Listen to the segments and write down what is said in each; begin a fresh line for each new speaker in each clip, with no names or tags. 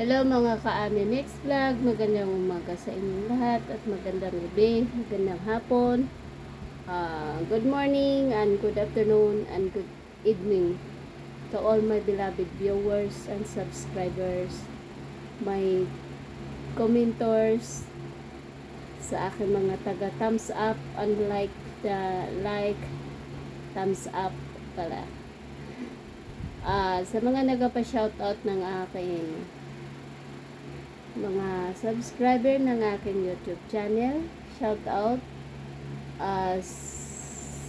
Hello mga ka-Ami Mix Vlog, magandang umaga sa inyong lahat at magandang gabi, magandang hapon, good morning and good afternoon and good evening to all my beloved viewers and subscribers, my commenters, sa aking mga taga thumbs up and thumbs up pala. Sa mga nagpa-shoutout ng aking mga subscriber ng aking YouTube channel, shout out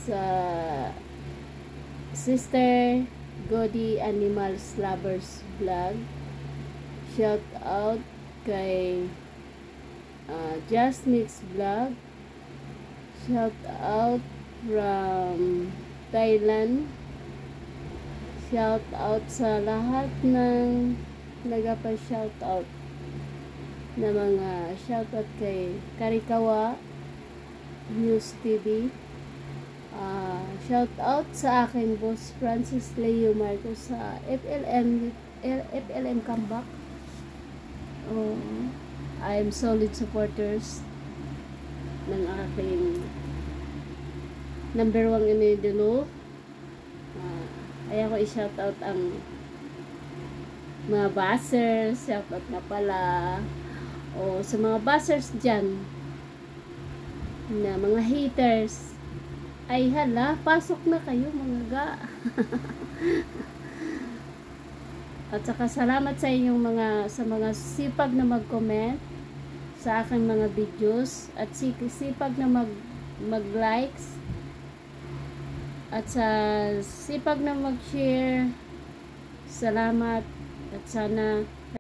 sa Sister Godi Animals Lovers Vlog, shout out kay Just Mix Vlog, shout out from Thailand, shout out sa lahat ng nagpa-shout out na mga shoutout kay Karikawa News TV, shout out sa aking boss Francis Leo Marcos sa FLM comeback. I am solid supporters ng aking number 1 inidolo. Ayaw ko i-shout out ang mga buzzers, shout out na pala o sa mga buzzers dyan na mga haters, ay hala, pasok na kayo mga ga. At saka salamat sa inyong mga sipag na mag-comment sa aking mga videos at sipag na mag-likes at sa sipag na mag-share. Salamat at sana